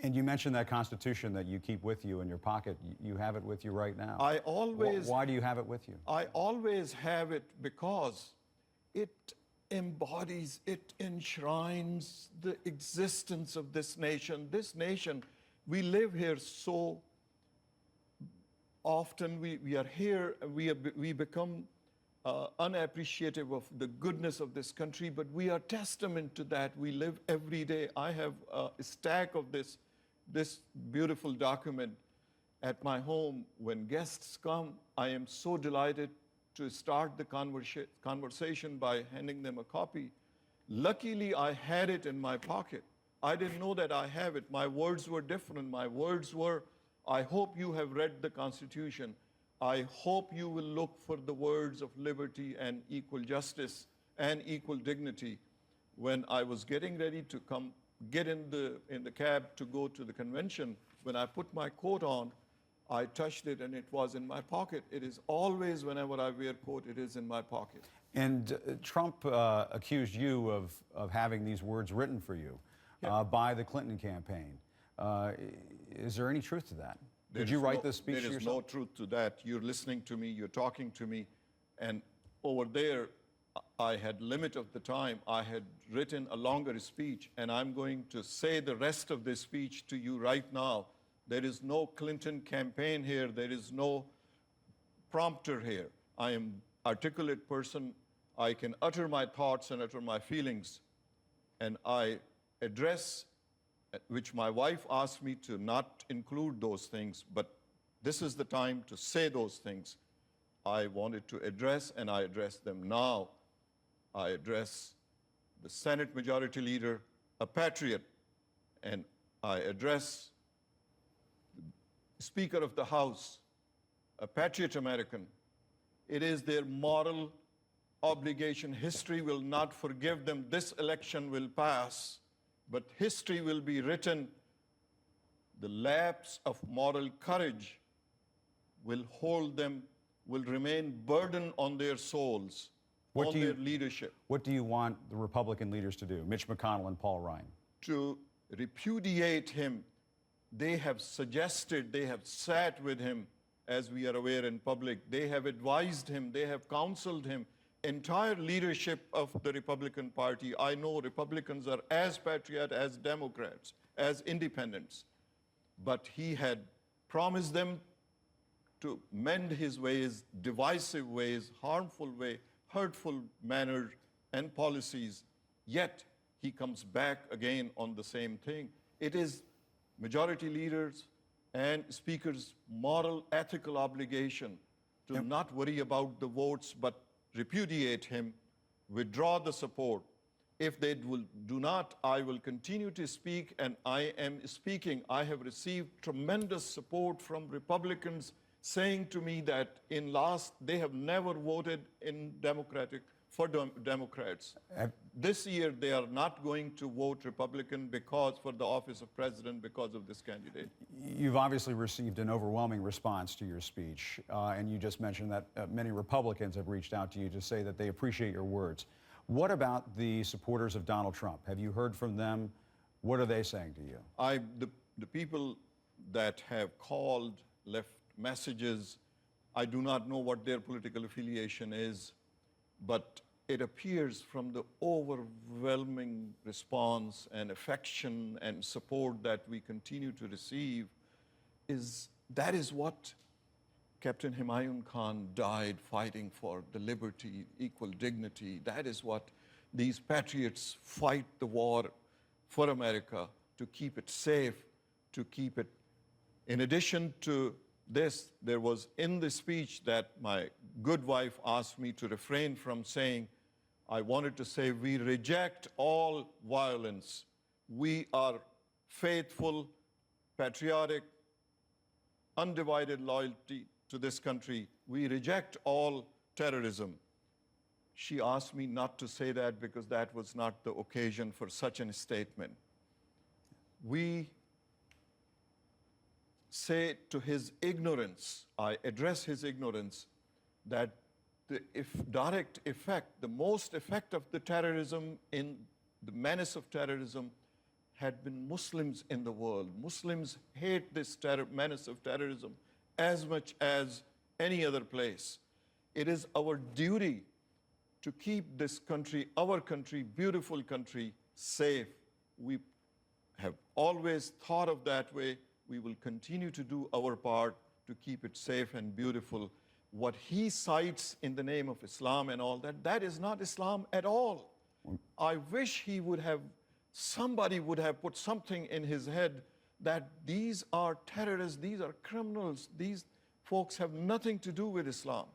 And you mentioned that Constitution that you keep with you in your pocket. You have it with you right now. Why do you have it with you? I always have it because it embodies, it enshrines the existence of this nation. This nation, we live here so often, we are here, we become unappreciative of the goodness of this country, but we are testament to that. We live every day. I have a stack of this beautiful document at my home. When guests come, I am so delighted to start the conversation by handing them a copy. Luckily, I had it in my pocket. I didn't know that I have it. My words were different. My words were, I hope you have read the Constitution. I hope you will look for the words of liberty and equal justice and equal dignity. When I was getting ready to get in the cab to go to the convention, when I put my coat on, I touched it and it was in my pocket. It is always, whenever I wear a coat, it is in my pocket. And Trump accused you of having these words written for you by the Clinton campaign. Is there any truth to that? Did you write this speech yourself? There is no truth to that. You're listening to me, you're talking to me, and over there, I had limit of the time. I had written a longer speech, and I'm going to say the rest of this speech to you right now. There is no Clinton campaign here. There is no prompter here. I am an articulate person. I can utter my thoughts and utter my feelings, and I address, which my wife asked me to not include those things, but this is the time to say those things. I wanted to address, and I address them now. I address the Senate Majority Leader, a patriot, and I address the Speaker of the House, a patriot American. It is their moral obligation. History will not forgive them. This election will pass, but history will be written. The lapse of moral courage will hold them, will remain burden on their souls, on their leadership. What do you want the Republican leaders to do, Mitch McConnell and Paul Ryan? To repudiate him. They have suggested, they have sat with him, as we are aware in public. They have advised him, they have counseled him. Entire leadership of the Republican Party, I know Republicans are as patriot as Democrats, as independents. But he had promised them to mend his ways, divisive ways, harmful ways, hurtful manners and policies. Yet he comes back again on the same thing. It is majority leaders and speakers' moral, ethical obligation to not worry about the votes, but repudiate him, withdraw the support. If they do not, I will continue to speak, and I am speaking. I have received tremendous support from Republicans saying to me that they have never voted for Democrats. This year, they are not going to vote Republican for the office of president because of this candidate. You've obviously received an overwhelming response to your speech, and you just mentioned that many Republicans have reached out to you to say that they appreciate your words. What about the supporters of Donald Trump? Have you heard from them? What are they saying to you? The people that have called, left messages, I do not know what their political affiliation is, but it appears from the overwhelming response and affection and support that we continue to receive, that is what Captain Humayun Khan died fighting for, the liberty, equal dignity. That is what these patriots fight the war for America, to keep it safe, to keep it. In addition to this, there was in the speech that my good wife asked me to refrain from saying, I wanted to say, we reject all violence. We are faithful, patriotic, undivided loyalty to this country. We reject all terrorism. She asked me not to say that because that was not the occasion for such a statement. We say to his ignorance, I address his ignorance, that the direct effect, the most effect of the terrorism in the menace of terrorism had been Muslims in the world. Muslims hate this menace of terrorism as much as any other place. It is our duty to keep this country, our country, beautiful country, safe. We have always thought of that way. We will continue to do our part to keep it safe and beautiful. What he cites in the name of Islam and all that, that is not Islam at all. I wish somebody would have put something in his head that these are terrorists, these are criminals, these folks have nothing to do with Islam.